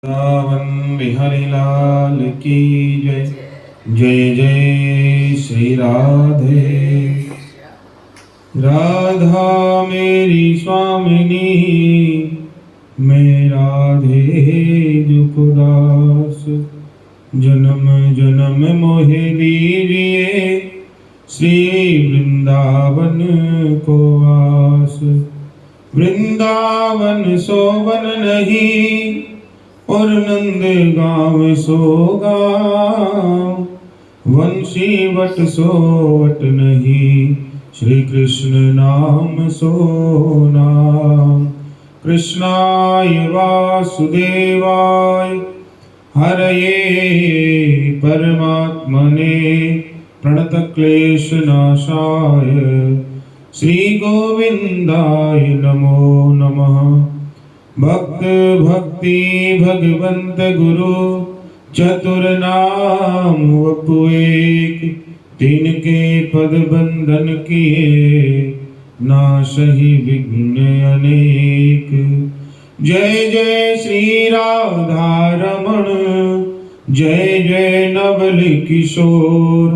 वृंदावन बिहारी लाल की जय। जय जय श्री राधे। राधा मेरी स्वामिनी, मैं राधे जुकुदास। जन्म जन्म मोहे दीजिए, श्री वृंदावन को वास। वृंदावन सोवन नहीं, और नंद गाँव सो गाँव। वंशी वट सो वट नहीं, श्री कृष्ण नाम सो नाम। कृष्णाय वासुदेवाय, हरये परमात्मने, प्रणतक्लेशनाशाय, श्री गोविंदाय नमो नमः। भक्त भक्ति भगवंत गुरु, चतुर नाम वपु एक। तिनके पद बंधन किए, नाशहि विघ्न अनेक। जय जय श्री राधा रमण, जय जय नवल किशोर।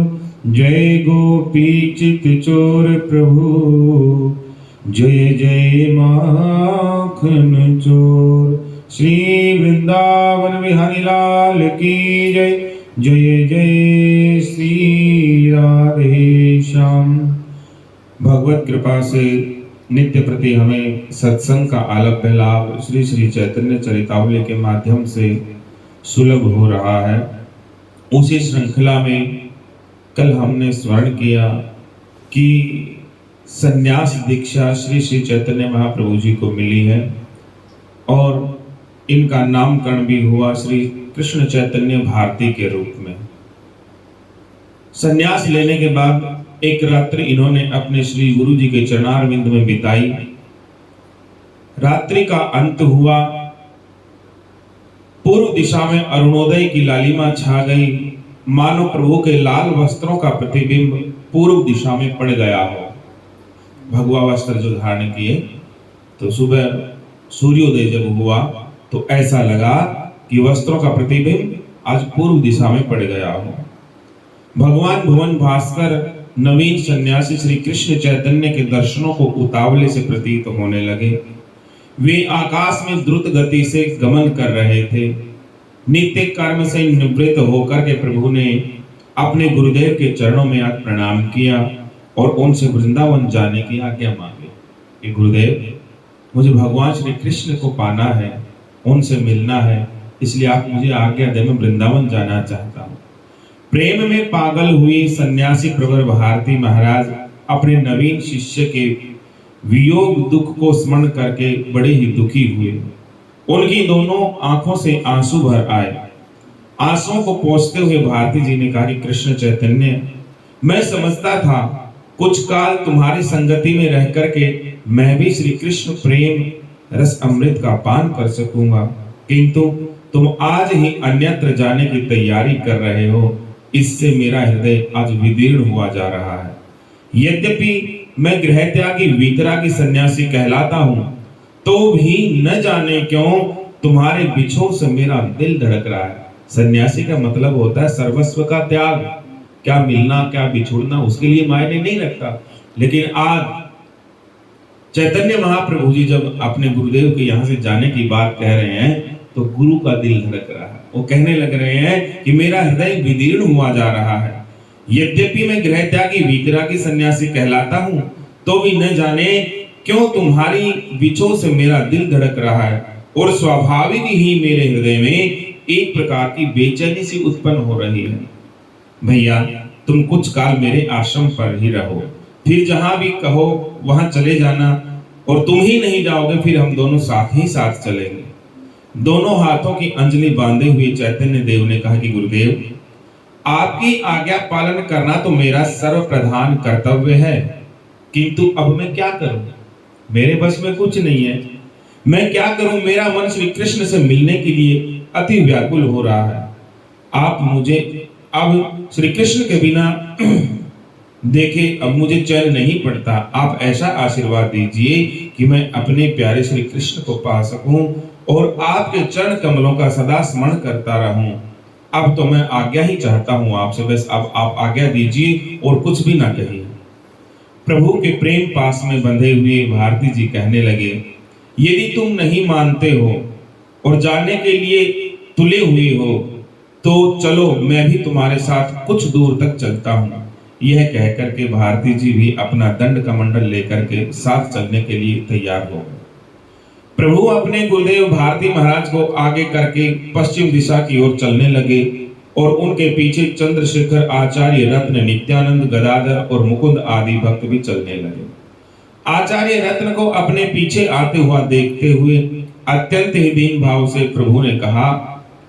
जय गोपी चित चोर प्रभु, जय जय माखन चोर। श्री वृंदावन बिहारी लाल की जय। जय जय श्री राधे श्याम। भगवत कृपा से नित्य प्रति हमें सत्संग का आलभ्य लाभ श्री श्री चैतन्य चरितावली के माध्यम से सुलभ हो रहा है। उसी श्रृंखला में कल हमने स्मरण किया कि संन्यास दीक्षा श्री श्री चैतन्य महाप्रभु जी को मिली है और इनका नामकरण भी हुआ श्री कृष्ण चैतन्य भारती के रूप में। संन्यास लेने के बाद एक रात्रि इन्होंने अपने श्री गुरु जी के चरणारविंद में बिताई। रात्रि का अंत हुआ, पूर्व दिशा में अरुणोदय की लालिमा छा गई, मानो प्रभु के लाल वस्त्रों का प्रतिबिंब पूर्व दिशा में पड़ गया हो। भगवा वस्त्र जो धारण किए, तो सुबह सूर्योदय जब हुआ तो ऐसा लगा कि वस्त्रों का प्रतिबिंब आज पूर्व दिशा में पड़ गया हो। भगवान भुवन भास्कर नवीन सन्यासी श्री कृष्ण चैतन्य के दर्शनों को उतावले से प्रतीत होने लगे। वे आकाश में द्रुत गति से गमन कर रहे थे। नित्य कर्म से निवृत्त होकर के प्रभु ने अपने गुरुदेव के चरणों में आज प्रणाम किया और उनसे वृंदावन जाने की आज्ञा मांगी कि गुरुदेव, मुझे भगवान श्री कृष्ण को पाना है, उनसे मिलना है, इसलिए आप मुझे आज्ञा दें, मैं वृंदावन जाना चाहता हूँ। प्रेम में पागल हुई सन्यासी प्रवर भारती महाराज अपने नवीन शिष्य के वियोग दुख को स्मरण करके बड़े ही दुखी हुए। उनकी दोनों आंखों से आंसू भर आए। आंसुओं को पोंछते हुए भारती जी ने कहा कि कृष्ण चैतन्य, मैं समझता था कुछ काल तुम्हारी संगति में रह करके मैं भी श्री कृष्ण प्रेम रस अमृत का पान कर सकूंगा, किंतु तुम आज ही अन्यत्र जाने की तैयारी कर रहे हो, इससे मेरा हृदय आज विदीर्ण हुआ जा रहा है। यद्यपि मैं गृह त्यागी वीतरागी सन्यासी कहलाता हूं, तो भी न जाने क्यों तुम्हारे बिछोह से मेरा दिल धड़क रहा है। सन्यासी का मतलब होता है सर्वस्व का त्याग। क्या मिलना क्या बिछुड़ना उसके लिए मायने नहीं रखता। लेकिन आज चैतन्य महाप्रभु जी जब अपने गुरुदेव के यहाँ से जाने की बात कह रहे हैं, तो गुरु का दिल धड़क रहा है। वो कहने लग रहे हैं कि मेरा हृदय विदीर्ण हुआ जा रहा है। यद्यपि मैं गृह त्यागी वीतरागी सन्यासी कहलाता हूँ, तो भी न जाने क्यों तुम्हारी बिछोह से मेरा दिल धड़क रहा है और स्वाभाविक ही मेरे हृदय में एक प्रकार की बेचैनी सी उत्पन्न हो रही है। भैया, तुम कुछ काल मेरे आश्रम पर ही रहो, फिर जहां भी कहो वहां चले जाना, और तुम ही नहीं जाओगे फिर हम दोनों साथ ही साथ चलेंगे। दोनों हाथों की अंजलि बांधे हुए चैतन्य देव ने कहा कि गुरुदेव, आपकी आज्ञा पालन करना तो मेरा सर्वप्रधान कर्तव्य है, किंतु अब मैं क्या करूं? मेरे बस में कुछ नहीं है। मैं क्या करूं? मेरा मन श्री कृष्ण से मिलने के लिए अति व्याकुल हो रहा है। आप मुझे अब श्री कृष्ण के बिना देखे अब मुझे चैन नहीं पड़ता। आप ऐसा आशीर्वाद दीजिए कि मैं अपने प्यारे श्री कृष्ण को पा सकूं और आपके चरण कमलों का सदा स्मरण करता रहूं। अब तो मैं आज्ञा ही चाहता हूं आपसे, बस अब आप आज्ञा दीजिए और कुछ भी ना कहिए। प्रभु के प्रेम पास में बंधे हुए भारती जी कहने लगे, यदि तुम नहीं मानते हो और जाने के लिए तुले हुए हो तो चलो, मैं भी तुम्हारे साथ कुछ दूर तक चलता हूं। यह कहकर के भारती जी भी अपना दंड कमंडल लेकर के साथ चलने के लिए तैयार हो गए। प्रभु अपने गुरुदेव भारती महाराज को आगे करके पश्चिम दिशा की ओर चलने लगे और उनके पीछे चंद्रशेखर, आचार्य रत्न, नित्यानंद, गदाधर और मुकुंद आदि भक्त भी चलने लगे। आचार्य रत्न को अपने पीछे आते हुआ देखते हुए अत्यंत ही दीन भाव से प्रभु ने कहा,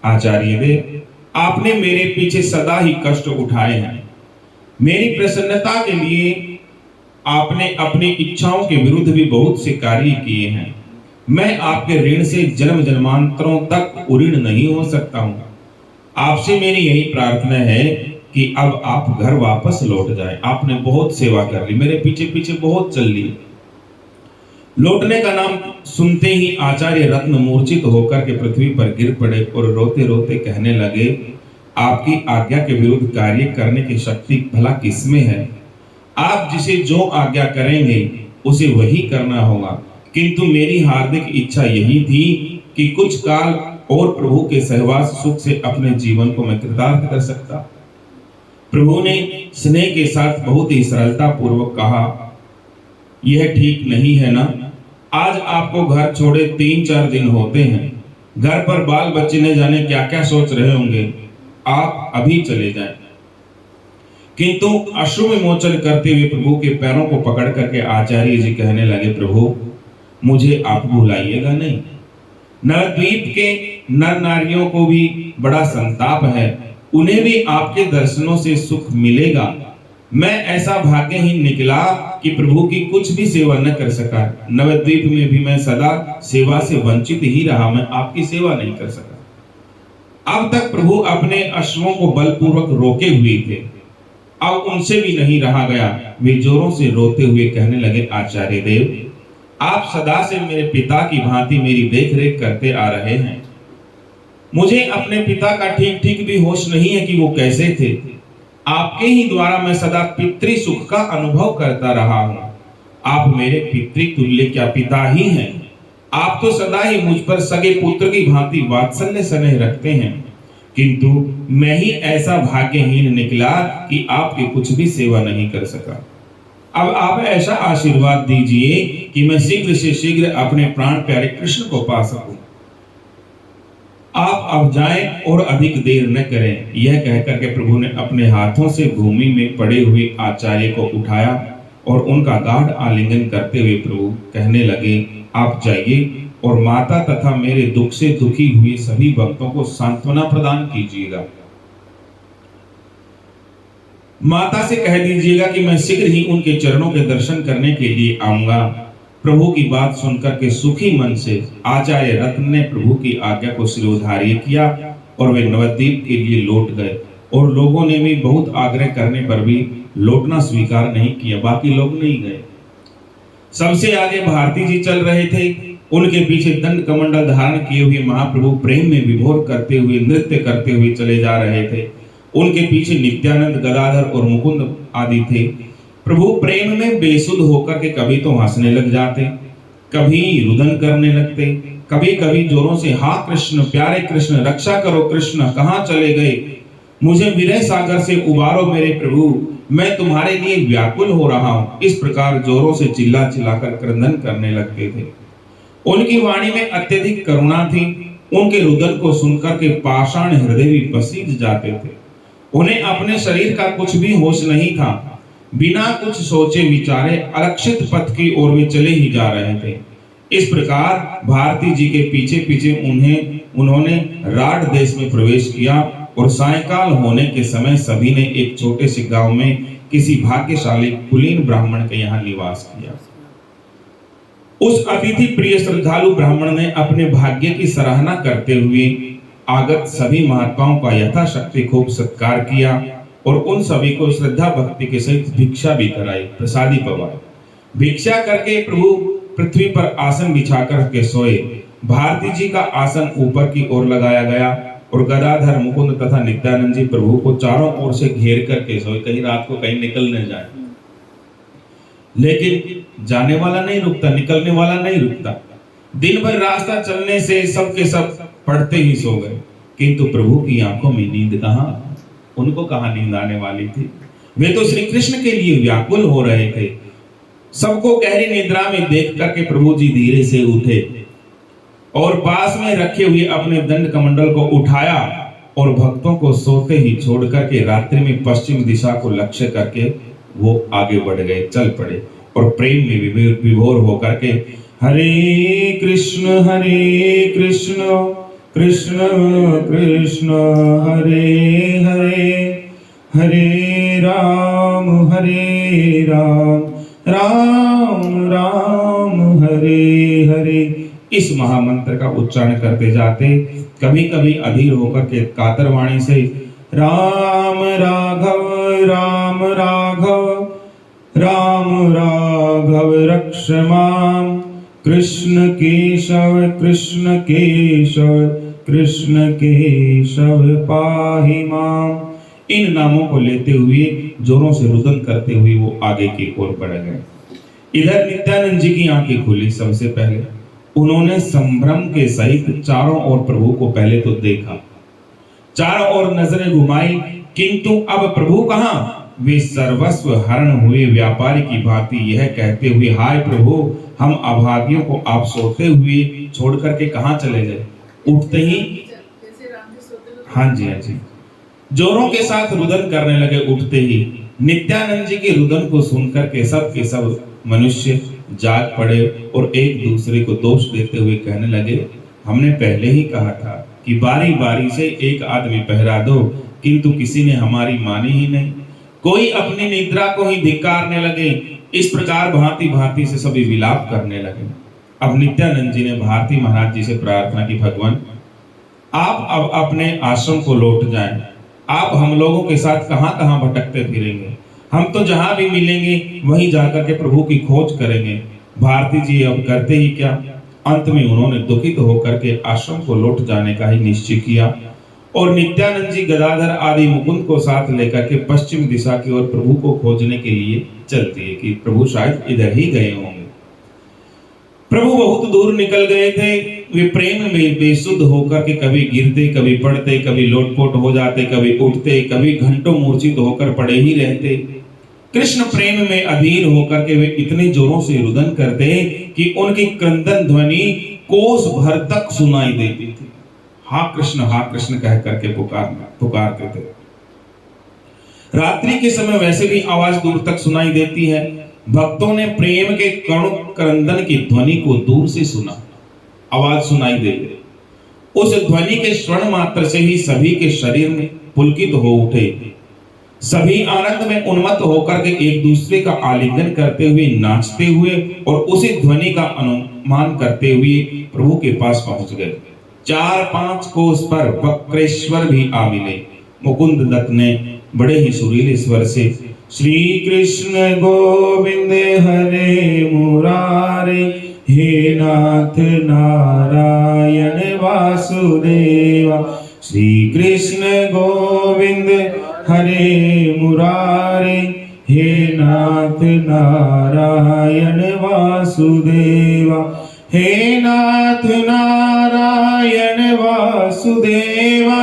आचार्य देव, आपने मेरे पीछे सदा ही कष्ट उठाए हैं। मेरी प्रसन्नता के लिए आपने अपनी इच्छाओं के विरुद्ध भी बहुत से कार्य किए हैं। मैं आपके ऋण से जन्म जन्मांतरों तक उऋण नहीं हो सकता हूं। आपसे मेरी यही प्रार्थना है कि अब आप घर वापस लौट जाएं। आपने बहुत सेवा कर ली, मेरे पीछे पीछे बहुत चल ली। लौटने का नाम सुनते ही आचार्य रत्न मूर्छित होकर के पृथ्वी पर गिर पड़े और रोते रोते कहने लगे, आपकी आज्ञा के विरुद्ध कार्य करने की शक्ति भला किसमें है? आप जिसे जो आज्ञा करेंगे उसे वही करना होगा, किंतु मेरी हार्दिक इच्छा यही थी कि कुछ काल और प्रभु के सहवास सुख से अपने जीवन को मैं कृतार्थ कर सकता। प्रभु ने स्नेह के साथ बहुत ही सरलता पूर्वक कहा, यह ठीक नहीं है ना? आज आपको घर छोड़े 3-4 दिन होते हैं। घर पर बाल बच्चे ने जाने क्या क्या सोच रहे होंगे। आप अभी चले जाएं। किंतु अश्रु विमोचन करते हुए प्रभु के पैरों को पकड़ करके आचार्य जी कहने लगे, प्रभु मुझे आप भुलाइएगा नहीं। नवद्वीप के नर नारियों को भी बड़ा संताप है, उन्हें भी आपके दर्शनों से सुख मिलेगा। मैं ऐसा भाग्यहीन निकला कि प्रभु की कुछ भी सेवा न कर सका। नवद्वीप में भी मैं सदा सेवा से वंचित ही रहा, मैं आपकी सेवा नहीं कर सका। अब तक प्रभु अपने अश्वों को बलपूर्वक रोके हुए थे, अब उनसे भी नहीं रहा गया। वे जोरों से रोते हुए कहने लगे, आचार्य देव, आप सदा से मेरे पिता की भांति मेरी देखरेख करते आ रहे हैं। मुझे अपने पिता का ठीक ठीक भी होश नहीं है कि वो कैसे थे। आपके ही द्वारा मैं सदा पितृ सुख का अनुभव करता रहा हूं। आप मेरे पितृतुल्य क्या पिता ही हैं। आप तो सदा ही मुझ पर सगे पुत्र की भांति वात्सल्य स्नेह रखते हैं, किंतु मैं ही ऐसा भाग्यहीन निकला कि आपकी कुछ भी सेवा नहीं कर सका। अब आप ऐसा आशीर्वाद दीजिए कि मैं शीघ्र से शीघ्र अपने प्राण प्यारे कृष्ण को पा सकूं। आप अब जाएं और अधिक देर न करें। यह कहकर के प्रभु ने अपने हाथों से भूमि में पड़े हुए आचार्य को उठाया और उनका गाढ़ आलिंगन करते हुए प्रभु कहने लगे, आप जाइए और माता तथा मेरे दुख से दुखी हुए सभी भक्तों को सांत्वना प्रदान कीजिएगा। माता से कह दीजिएगा कि मैं शीघ्र ही उनके चरणों के दर्शन करने के लिए आऊंगा। प्रभु की बात सुनकर के सुखी मन से आचार्य रत्न ने प्रभु की आज्ञा को शिरोधार्य किया और वे नवद्वीप के लिए लौट गए। और लोगों ने भी बहुत आग्रह करने पर भी लौटना स्वीकार नहीं किया, बाकी लोग नहीं गए। सबसे आगे भारती जी चल रहे थे, उनके पीछे दंड कमंडल धारण किए हुए महाप्रभु प्रेम में विभोर करते हुए नृत्य करते हुए चले जा रहे थे। उनके पीछे नित्यानंद, गदाधर और मुकुंद आदि थे। प्रभु प्रेम में बेसुध होकर के कभी तो हंसने लग जाते, कभी रुदन करने लगते, कभी कभी जोरों से, हाँ कृष्ण, प्यारे कृष्ण, रक्षा करो कृष्ण, कहाँ चले गए? मुझे विरह सागर से उबारो मेरे प्रभु, मैं तुम्हारे लिए व्याकुल हो रहा हूँ। इस प्रकार जोरों से चिल्ला चिल्लाकर क्रंदन करने लगते थे। उनकी वाणी में अत्यधिक करुणा थी। उनके रुदन को सुनकर के पाषाण हृदय भी पसीज जाते थे। उन्हें अपने शरीर का कुछ भी होश नहीं था। बिना कुछ सोचे विचारे अलक्षित पथ की ओर वे चले ही जा रहे थे। इस प्रकार भारती जी के पीछे पीछे उन्होंने राड देश में प्रवेश किया और सायंकाल होने के समय सभी ने एक छोटे से गांव में किसी भाग्यशाली कुलीन ब्राह्मण के यहाँ निवास किया। उस अतिथि प्रिय श्रद्धालु ब्राह्मण ने अपने भाग्य की सराहना करते हुए आगत सभी महात्माओं का यथाशक्ति खूब सत्कार किया और उन सभी को श्रद्धा भक्ति के सहित भिक्षा भी कराई, प्रसादी पवाई। भिक्षा करके प्रभु पृथ्वी पर आसन बिछाकर के सोए। भारती जी का आसन ऊपर की ओर लगाया गया और गदाधर, मुकुंद तथा नित्यानंद जी प्रभु को चारों ओर से घेर करके सोए, कहीं रात को कहीं निकल न जाए। लेकिन जाने वाला नहीं रुकता, निकलने वाला नहीं रुकता। दिन भर रास्ता चलने से सबके सब पढ़ते ही सो गए, किंतु प्रभु की आंखों में नींद कहां, उनको कहां नींद आने वाली थी। वे तो श्री कृष्ण के लिए व्याकुल हो रहे थे। सबको गहरी निद्रा में देख करके प्रभु जी धीरे से उठे और पास में रखे हुए अपने दंड कमंडल को उठाया और भक्तों को सोते ही छोड़ करके रात्रि में पश्चिम दिशा को लक्ष्य करके वो आगे बढ़ गए, चल पड़े और प्रेम में विभोर होकर के हरे कृष्ण कृष्ण कृष्ण हरे हरे, हरे राम राम राम हरे हरे। इस महामंत्र का उच्चारण करते जाते कभी कभी अधीर होकर के कातर वाणी से राम राघव राम राघव रक्ष मां, कृष्ण केशव कृष्ण केशव पाहि मां। इन नामों को लेते हुए जोरों से रुदन करते हुए वो आगे की ओर बढ़ गए। इधर नित्यानंद जी की आंखें खुली। सबसे पहले उन्होंने संभ्रम के सहित चारों ओर प्रभु को पहले तो देखा, चारों ओर नजरें घुमाई, किंतु अब प्रभु कहां। वे सर्वस्व हरण हुए व्यापारी की भांति यह कहते हुए, हाय प्रभु, हम अभागियों को आप सोते हुए छोड़ करके कहां चले गए। उठते ही हाँ जी जोरों के साथ रुदन करने लगे। उठते ही नित्यानंद जी के रुदन को सुनकर के सब मनुष्य जाग पड़े और एक दूसरे को दोष देते हुए कहने लगे, हमने पहले ही कहा था कि बारी बारी से एक आदमी पहरा दो, किंतु किसी ने हमारी मानी ही नहीं। कोई अपनी निद्रा को ही धिक्कारने लगे। इस प्रकार भांति भांति से सभी विलाप करने लगे। अब नित्यानंद जी ने भारती महाराज जी से प्रार्थना की, भगवान आप अब अपने आश्रम को लौट जाएं। आप हम लोगों के साथ कहां कहां भटकते फिरेंगे, हम तो जहां भी मिलेंगे वहीं जाकर के प्रभु की खोज करेंगे। भारती जी अब करते ही क्या। अंत में उन्होंने दुखित होकर के आश्रम को लौट जाने का ही निश्चय किया और नित्यानंद जी गदाधर आदि मुकुंद को साथ लेकर के पश्चिम दिशा की ओर प्रभु को खोजने के लिए चलते हैं कि प्रभु शायद इधर ही गए होंगे। प्रभु बहुत दूर निकल गए थे। वे प्रेम में बेसुध होकर के कभी गिरते, कभी पड़ते, कभी लोटपोट हो जाते, कभी उठते, कभी घंटों मूर्छित होकर पड़े ही रहते। कृष्ण प्रेम में अधीर होकर के वे इतने जोरों से रुदन करते कि उनकी क्रंदन ध्वनि कोस भर तक सुनाई देती थी। हाँ कृष्ण कह करके पुकारते थे। रात्रि के समय वैसे भी आवाज दूर तक सुनाई देती है। भक्तों ने प्रेम के कणु क्रंदन की ध्वनि को दूर से सुना, आवाज सुनाई दे गई। उस ध्वनि के श्रवण मात्र से ही सभी के शरीर में पुलकित हो उठे। सभी आनंद में उन्मत्त होकर के एक दूसरे का आलिंगन करते हुए, नाचते हुए और उसी ध्वनि का अनुमान करते हुए प्रभु के पास पहुंच गए। 4-5 कोस पर वक्रेश्वर भी आ मिले। मुकुंद दत्त ने बड़े ही सुरीले स्वर से श्री कृष्ण गोविंद हरे मुरारे, हे नाथ नारायण वासुदेवा। श्री कृष्ण गोविंद हरे मुरारे, हे नाथ नारायण वासुदेवा। हे नाथ नारायण वासुदेवा,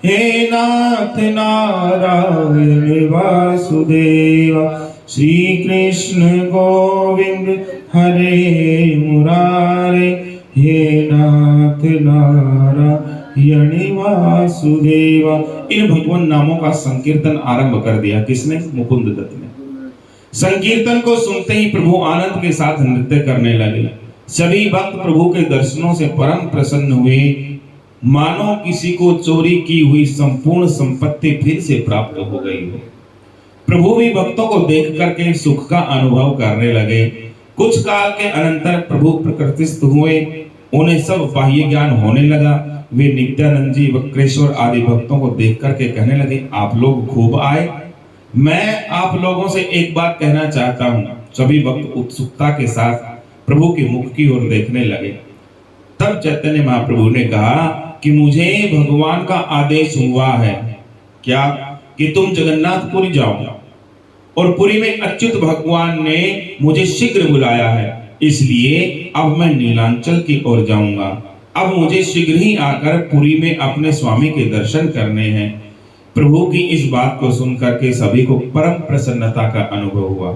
हे नाथ नारायण वासुदेवा। श्री कृष्ण गोविंद हरे मुरारे, हे नाथ नारायण वासुदेवा। इन भगवान नामों का संकीर्तन आरंभ कर दिया। किसने? मुकुंद दत्त ने। संकीर्तन को सुनते ही प्रभु आनंद के साथ नृत्य करने लगे। सभी भक्त प्रभु के दर्शनों से परम प्रसन्न हुए, मानो किसी को चोरी की हुई संपूर्ण संपत्ति फिर से प्राप्त हो गई हो। प्रभु भी भक्तों को देख करके सुख का अनुभव करने लगे। कुछ काल के अनंतर प्रभु प्रकृतिस्थ हुए, उन्हें सब बाह्य ज्ञान होने लगा। वे नित्यानंद जी, वक्रेश्वर आदि भक्तों को देख करके कहने लगे, आप लोग खूब आए। मैं आप लोगों से एक बात कहना चाहता हूँ। सभी भक्त उत्सुकता के साथ प्रभु के मुख की ओर देखने लगे। तब चैतन्य महाप्रभु ने कहा कि मुझे भगवान का आदेश हुआ है क्या कि तुम जगन्नाथपुरी जाओ, और पुरी में अच्युत भगवान ने मुझे शीघ्र बुलाया है, इसलिए अब मैं नीलांचल की ओर जाऊंगा। अब मुझे शीघ्र ही आकर पुरी में अपने स्वामी के दर्शन करने हैं। प्रभु की इस बात को सुनकर के सभी को परम प्रसन्नता का अनुभव हुआ।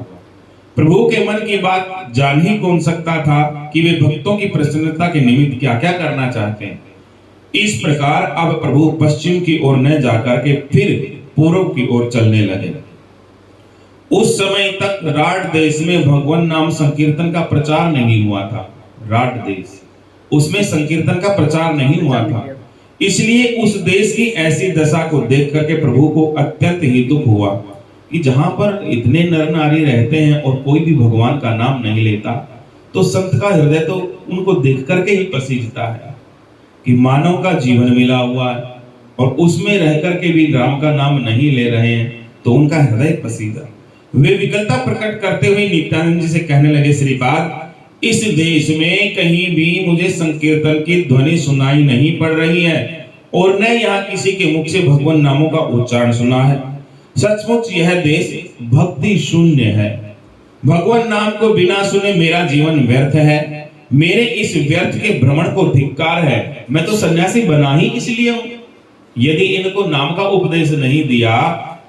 प्रभु के मन की बात जान ही कौन सकता था कि वे भक्तों की प्रसन्नता के निमित्त क्या क्या करना चाहते हैं। इस प्रकार अब प्रभु पश्चिम की ओर न जाकर के फिर पूर्व की ओर चलने लगे। उस समय तक राठ देश में भगवान नाम संकीर्तन का प्रचार नहीं हुआ था। राठ देश, उसमें संकीर्तन का प्रचार नहीं हुआ था, इसलिए उस देश की ऐसी दशा को देख करके प्रभु को अत्यंत ही दुख हुआ कि जहां पर इतने नर नारी रहते हैं और कोई भी भगवान का नाम नहीं लेता, तो संत का हृदय तो उनको देख करके ही पसीजता है कि मानव का जीवन मिला हुआ है और उसमें रह करके भी राम का नाम नहीं ले रहे हैं, तो उनका हृदय पसीजा। वे विकलता प्रकट करते हुए नित्यानंद जी से कहने लगे, श्रीपाद, इस देश में कहीं भी मुझे संकीर्तन की ध्वनि सुनाई नहीं पड़ रही है और न यहाँ किसी के मुख से भगवान नामों का उच्चारण सुना है। सचमुच यह देश भक्ति शून्य है। भगवान नाम को बिना सुने मेरा जीवन व्यर्थ है। मेरे इस व्यर्थ के भ्रमण को धिक्कार है। मैं तो सन्यासी बना ही इसलिए हूं। यदि इनको नाम का उपदेश नहीं दिया,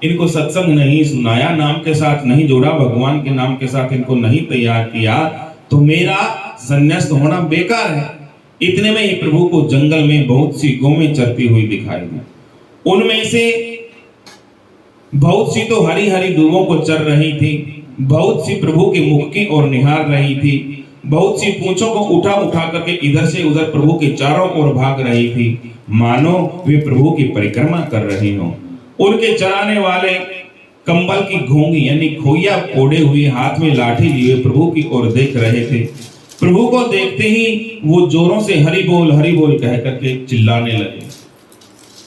इनको सत्संग नहीं सुनाया, नाम के साथ नहीं जोड़ा, भगवान के नाम के साथ इनको नहीं तैयार किया, तो मेरा संन्यास्त होना बेकार है। इतने में ही प्रभु को जंगल में बहुत सी गौएं चरती हुई दिखाई दी। उनमें से बहुत सी तो हरी हरी दूबों को चर रही थी, बहुत सी प्रभु के मुख की ओर निहार रही थी, बहुत सी पूंछों को उठा उठा करके इधर से उधर प्रभु के चारों ओर भाग रही थी, मानो वे प्रभु की परिक्रमा कर रही हों। उनके चराने वाले कंबल की घोंगी यानी खोइया ओढ़े हुए हाथ में लाठी लिए प्रभु की ओर देख रहे थे। प्रभु को देखते ही वो जोरों से हरि बोल कह करके चिल्लाने लगे।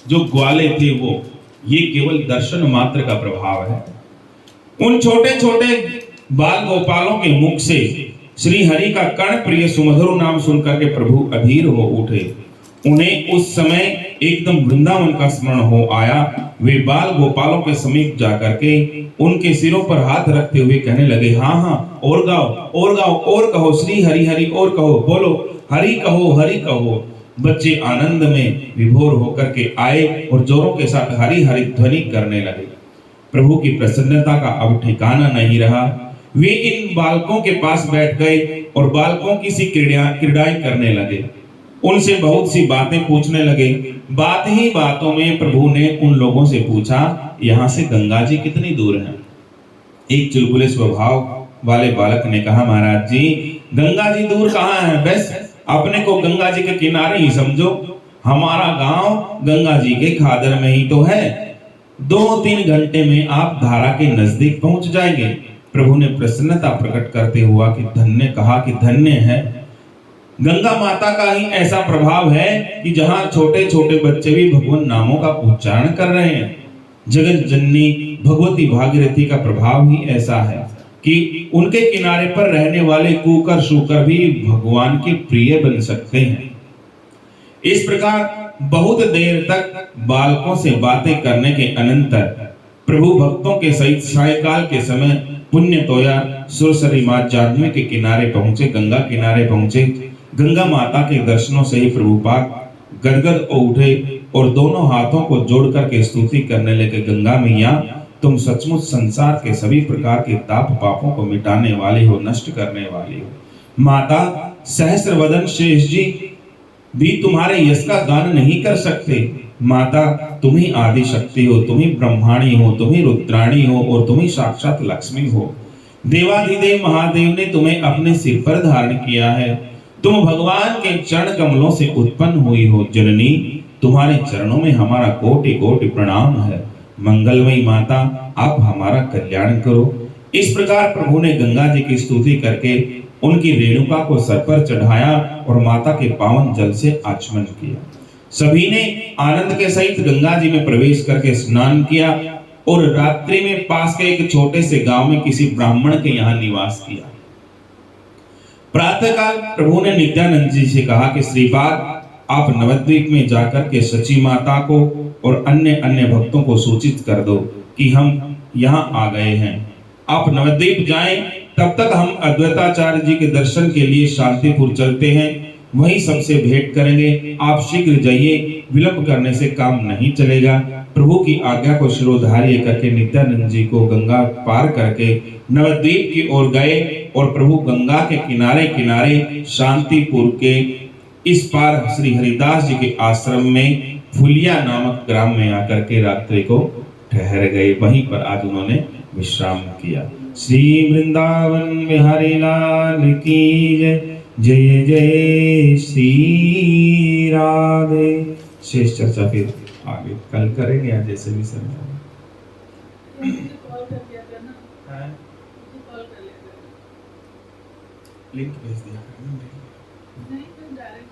जो ग्वाले थे वो, ये केवल दर्शन मात्र का प्रभाव है। उन छोटे छोटे बाल गोपालों के मुख से श्री हरि का कर्ण प्रिय सुमधुर नाम सुनकर के प्रभु अधीर हो उठे। उन्हें उस समय एकदम वृंदावन का स्मरण हो आया। वे बाल गोपालों के समीप जाकर के उनके सिरों पर हाथ रखते हुए कहने लगे, हाँ हाँ, और गाओ और कहो, श्री हरि हरि और कहो, बोलो हरि कहो। बच्चे आनंद में विभोर होकर के आए और जोरों के साथ हरि हरि ध्वनि करने लगे। प्रभु की प्रसन्नता का अब ठिकाना नहीं रहा। वे इन बालकों के पास बैठ गए और बालकों की सी क्रीड़ाएं करने लगे। उनसे बहुत सी बातें पूछने लगे। बात ही बातों में प्रभु ने उन लोगों से पूछा, यहाँ से गंगा जी कितनी दूर है? एक चुलबुले स्वभाव वाले बालक ने कहा, महाराज जी, गंगा जी दूर कहाँ है? बस अपने को गंगा जी के किनारे ही समझो। हमारा गांव गंगा जी के खादर में ही तो है। 2-3 घंटे में आप धारा के नजदीक पहुंच जाएंगे। प्रभु ने प्रसन्नता प्रकट करते हुआ कि धन्य है। गंगा माता का ही ऐसा प्रभाव है कि जहां छोटे छोटे बच्चे भी भगवान नामों का उच्चारण कर रहे हैं। जगत जननी भगवती भागीरथी का प्रभाव ही ऐसा है कि उनके किनारे पर रहने वाले कुकर शुकर भी भगवान के प्रिय बन सकते हैं। इस प्रकार बहुत देर तक बालकों से बातें करने के अनंतर प्रभु भक्तों के सहित सायकाल के समय पुण्य तोया सुरसरी मां जाह्नवी के किनारे पहुंचे, गंगा किनारे पहुंचे। गंगा माता के दर्शनों से ही प्रभुपाद गदगद उठे और दोनों हाथों को जोड़ करके स्तुति करने लगे, गंगा मैया, तुम सचमुच संसार के सभी प्रकार के ताप पापों को मिटाने वाली हो, नष्ट करने वाली हो। माता, सहस्रवदन शेष जी भी तुम्हारे यश का गान नहीं कर सकते। माता, तुम ही आदि शक्ति हो, तुम ही ब्रह्माणी हो, तुम ही रुद्राणी हो और तुम ही साक्षात लक्ष्मी हो। देवाधिदेव महादेव ने तुम्हें अपने सिर पर धारण किया है। तुम भगवान के चरण कमलों से उत्पन्न हुई हो। जननी, तुम्हारे चरणों में हमारा कोटि कोटि प्रणाम है। मंगलमयी माता, आप हमारा कल्याण करो। इस प्रकार प्रभु ने गंगा जी की स्तुति करके उनकी रेणुका को सर पर चढ़ाया और माता के पावन जल से आचमन किया। सभी ने आनंद के सहित गंगा जी में प्रवेश करके स्नान किया और रात्रि में पास के एक छोटे से गांव में किसी ब्राह्मण के यहाँ निवास किया। प्रातःकाल प्रभु ने नित्यानंद जी से कहा कि श्रीपाद आप नवद्वीप में जाकर के सची माता को और अन्य अन्य भक्तों को सूचित कर दो कि हम यहाँ आ गए हैं। आप नवद्वीप जाएं, तब तक हम अद्वैताचार्य जी के दर्शन के लिए शांतिपुर चलते हैं, वहीं सबसे भेंट करेंगे। आप शीघ्र जाइए, विलंब करने से काम नहीं चलेगा। प्रभु की आज्ञा को शिरोधार्य करके नित्यानंद जी को गंगा पार करके नवद्वीप की ओर गए और प्रभु गंगा के किनारे किनारे शांतिपुर के इस पार श्री हरिदास जी के आश्रम में फुलिया नामक ग्राम में आकर के रात्रि को ठहर गए। वहीं पर आज उन्होंने विश्राम किया। श्री वृंदावन बिहारी लाल की जय, जय जय श्री राधे। शेष चर्चा फिर आगे कल करेंगे या जैसे भी समय लिंक भेज दिया नहीं तो डायरेक्ट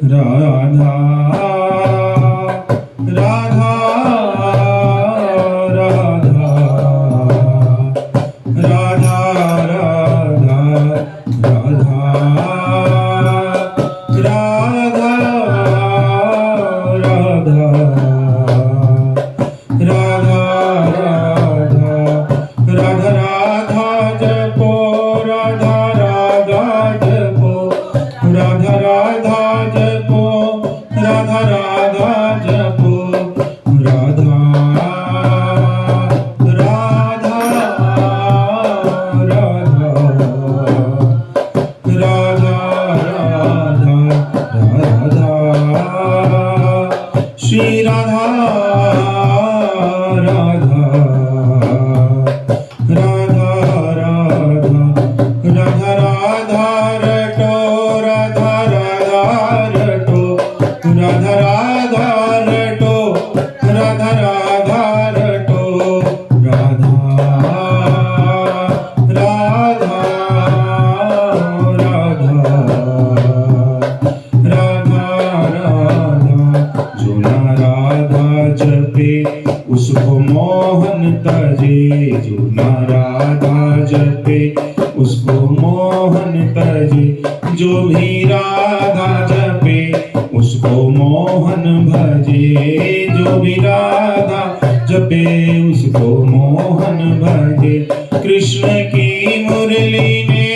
राधा राधा राधा राधा राधा राधा राधा राधा राधा राधा जपो राधा राधा जपो राधा राधा जपो राधा राधा जपो राधा राधा राधा राधा राधा श्री राधा राधा राधा राधा राधा राधा रटो राधा राधा रटो राधा राधा रटो राधा राधा रटो राधा राधा राधा राधा राधा जो ना राधा जपे उसको मोहन तजे, जो ना राधा जपे उसको मोहन तजे, जो भी राधा जपे उसको मोहन भजे, जो भी राधा जपे उसको मोहन भजे। कृष्ण की मुरली ने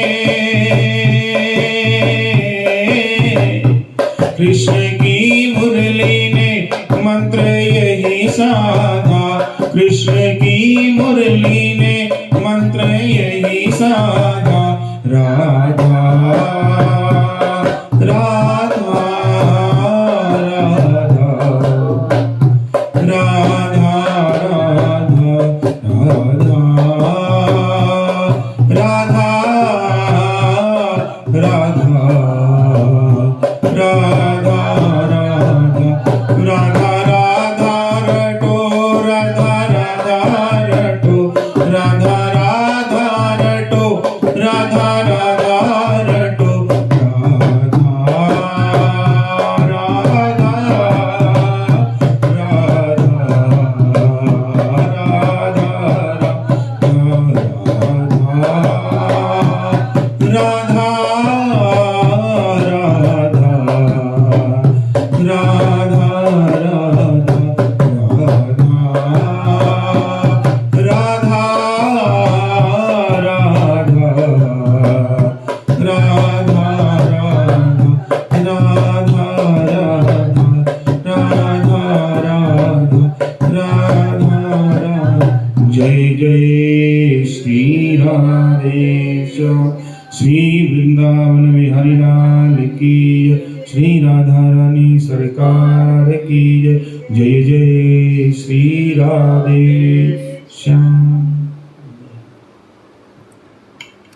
कृष्ण की मुरली ने मंत्र यही साधा, कृष्ण की मुरली ने मंत्र यही साधा। राधा राधा राधा राधा राधा राधा राधा राधा राधा राधा रटो राधा राधा रटो राधा राधा रटो राधा राधा रटो राधा राधा जय जय श्री राधेश्वर। श्री वृंदावन बिहारी लाल की जय, श्री राधा रानी सरकार की जय। जय जय श्री राधे श्याम।